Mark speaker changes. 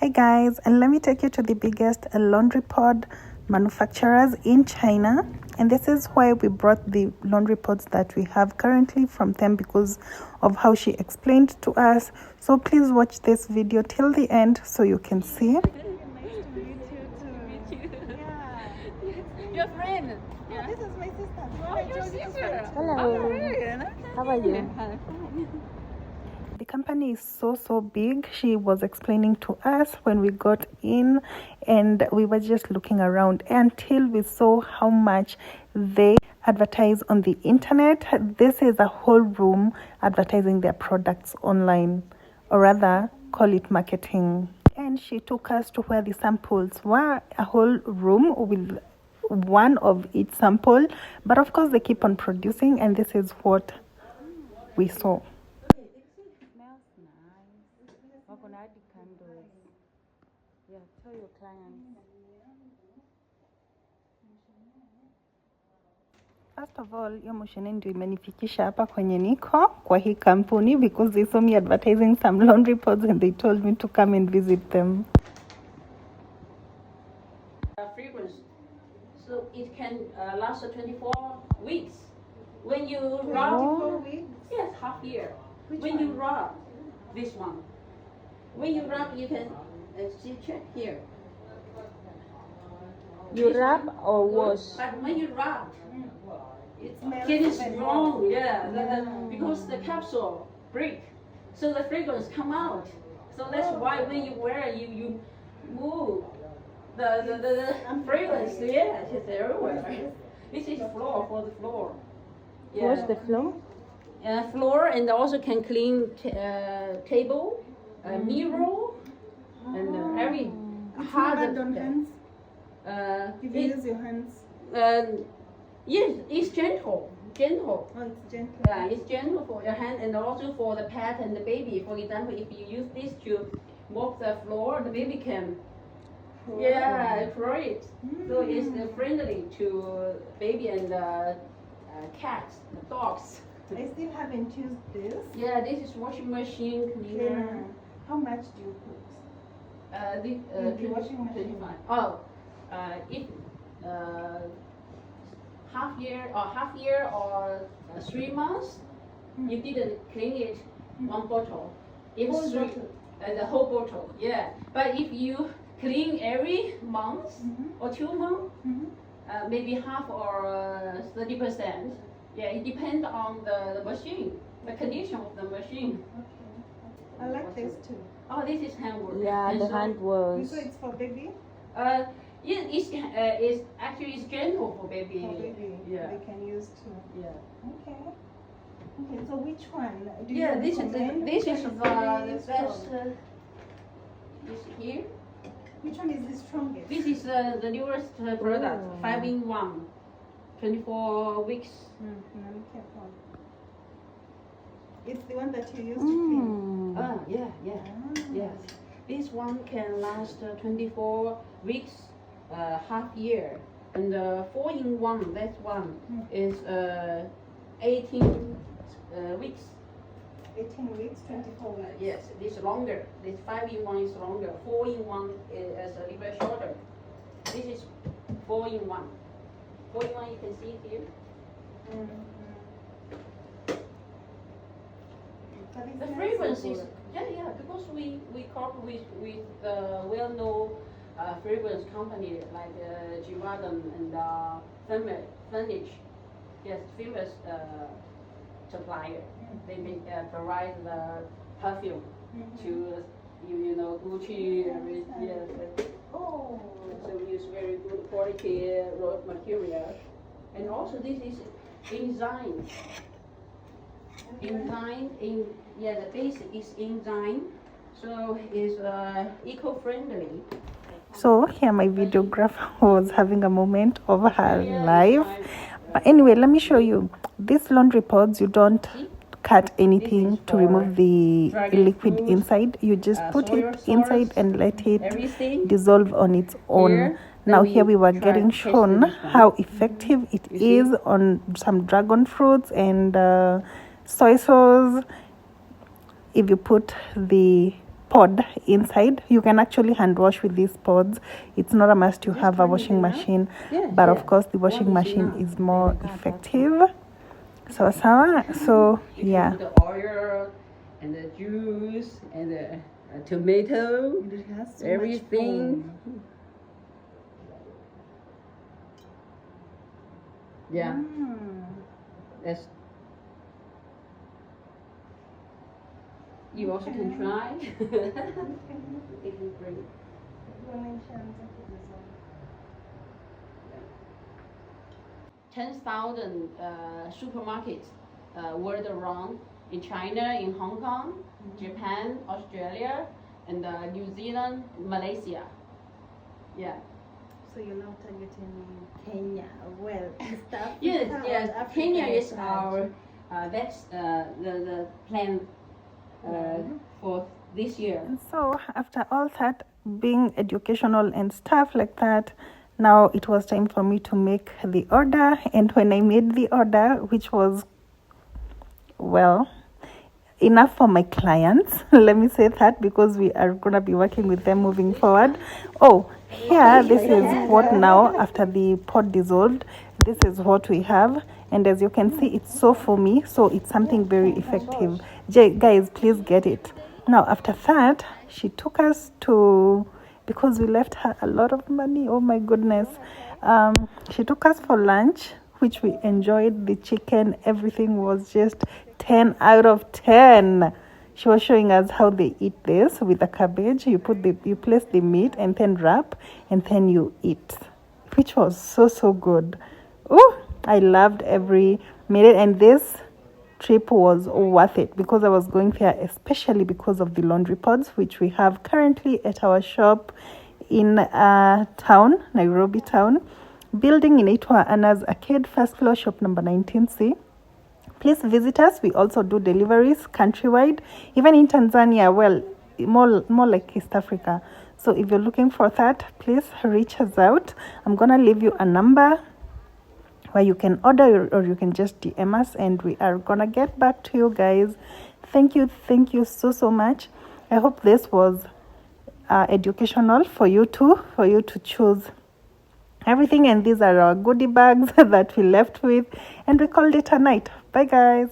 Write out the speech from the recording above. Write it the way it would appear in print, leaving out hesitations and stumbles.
Speaker 1: Hey guys, and let me take you to the biggest laundry pod manufacturers in China. And this is why we brought the laundry pods that we have currently from them, because of how she explained to us. So please watch this video till the end so you can see.
Speaker 2: Nice to meet you. Yeah. Your friend. Yeah. This is my sister. Oh, your sister.
Speaker 3: Hello. How are you?
Speaker 1: The company is so big. She was explaining to us when we got in, and we were just looking around until we saw how much they advertise on the internet. This is a whole room advertising their products online, or rather call it marketing. And she took us to where the samples were, a whole room with one of each sample, but of course they keep on producing, and this is what we saw.
Speaker 3: Yeah, tell your clients.
Speaker 1: First of all, hiyo moshene ndio imenifikisha hapa kwenye niko kwa hii kampuni, because they saw me advertising some laundry pods and they told me to come and visit them.
Speaker 4: Fragrance, so it can last 24 weeks. When you rub,
Speaker 2: 24 weeks?
Speaker 4: yes, half year.
Speaker 2: Which
Speaker 4: when
Speaker 2: one?
Speaker 4: you rub, this one. When you rub, you can see, check here.
Speaker 3: You
Speaker 4: This
Speaker 3: rub
Speaker 4: one,
Speaker 3: or
Speaker 4: good,
Speaker 3: wash?
Speaker 4: But when you rub, it's
Speaker 2: Smells
Speaker 4: getting
Speaker 2: very
Speaker 4: strong,
Speaker 2: good.
Speaker 4: yeah. Because the capsule break, so the fragrance come out. So that's why when you wear it, you move the fragrance. Yeah, it's everywhere. This is floor for the floor. Yeah.
Speaker 3: Wash the floor?
Speaker 4: Floor, and also can clean table, mirror, and every
Speaker 2: It's
Speaker 4: hard.
Speaker 2: not bad on hands. If you
Speaker 4: It,
Speaker 2: use your hands.
Speaker 4: yes, it's gentle.
Speaker 2: Oh, it's gentle.
Speaker 4: Yeah, it's gentle for your hand and also for the pet and the baby. For example, if you use this to mop the floor, the baby can. Yeah, great. So it's friendly to baby and cats, dogs.
Speaker 2: I still haven't used this.
Speaker 4: Yeah, this is washing machine cleaner.
Speaker 2: Yeah. How much do you put? The washing machine.
Speaker 4: 25. Oh, if half year or 3 months, you didn't clean it, one bottle. If
Speaker 2: Whole
Speaker 4: three,
Speaker 2: bottle?
Speaker 4: The whole bottle, yeah. But if you clean every month or 2 months, maybe half or 30%. Yeah, it depends on the machine, the condition of the machine.
Speaker 2: Okay. I like this too.
Speaker 4: Oh, this is handwork.
Speaker 3: Yeah,
Speaker 4: And
Speaker 3: the
Speaker 4: so,
Speaker 3: hand wash.
Speaker 2: So it's for baby?
Speaker 4: Yeah, it's actually it's gentle for baby.
Speaker 2: For baby.
Speaker 4: Yeah.
Speaker 2: They can use too.
Speaker 4: Yeah.
Speaker 2: Okay. Okay, so which one? Do you
Speaker 4: Yeah, this is
Speaker 2: recommend?
Speaker 4: this
Speaker 2: Which
Speaker 4: is
Speaker 2: one
Speaker 4: the
Speaker 2: very
Speaker 4: best.
Speaker 2: strong?
Speaker 4: This here.
Speaker 2: Which one is the strongest?
Speaker 4: This is the newest product,
Speaker 3: Oh.
Speaker 4: 5-in-1, 24 weeks.
Speaker 2: Let me careful. It's the one that you use to clean.
Speaker 4: Yeah. Yes. This one can last 24 weeks, half year, and 4-in-1. That one is 18 weeks.
Speaker 2: 18 weeks, 24 weeks.
Speaker 4: Yes, this longer. This 5-in-1 is longer. 4-in-1 is a little bit shorter. This is 4-in-1. 4-in-1, you can see it here.
Speaker 2: But it
Speaker 4: The
Speaker 2: smells
Speaker 4: fragrance
Speaker 2: so
Speaker 4: is
Speaker 2: good.
Speaker 4: yeah, because we cooperate with well-known fragrance company like Jivadan and Furnish. Yes, famous supplier. They make provide the perfume to you know Gucci. Yes.
Speaker 2: Oh.
Speaker 4: So we use very good quality raw material, and also this is enzyme. Enzyme in the base is enzyme, so it's eco-friendly.
Speaker 1: So here my videographer was having a moment of her life. But anyway, let me show you. These laundry pods, you don't cut anything to remove the liquid inside. You just put it inside and let it dissolve on its own. Now here we were getting shown how effective it is on some dragon fruits and soy sauce. If you put the pod inside. You can actually hand wash with these pods. It's not a must to have a washing machine, but of course the washing machine is more effective. So yeah.
Speaker 4: The oil and the juice and the tomato, everything. Yeah. That's. You also can try. It is great. 10,000 supermarkets world around in China, in Hong Kong, Japan, Australia, and New Zealand, Malaysia. Yeah.
Speaker 2: So you're now targeting Kenya, well, East Africa.
Speaker 4: Yes.
Speaker 2: Africa
Speaker 4: Kenya is our that's the plan for this year.
Speaker 1: And so after all that, being educational and stuff like that, now it was time for me to make the order. And when I made the order, which was, well, enough for my clients, let me say that, because we are going to be working with them moving forward. Oh, here, this is what now, after the pod dissolved, this is what we have. And as you can see, it's so foamy, so it's something very effective. Guys, please get it. Now, after that, she took us to, because we left her a lot of money, oh my goodness. She took us for lunch, which we enjoyed. The chicken, everything was just 10 out of 10. She was showing us how they eat this with the cabbage. You place the meat and then wrap, and then you eat, which was so good. Oh, I loved every minute, and this trip was worth it because I was going there especially because of the laundry pods, which we have currently at our shop in town, Nairobi town, building in Itwa Anna's Arcade, first floor, shop number 19C. Please visit us. We also do deliveries countrywide, even in Tanzania, well, more like East Africa. So if you're looking for that, please reach us out. I'm gonna leave you a number where you can order, or you can just DM us, and we are gonna get back to you guys. Thank you so much. I hope this was educational for you to choose everything. And these are our goodie bags that we left with, and we called it a night. Bye guys.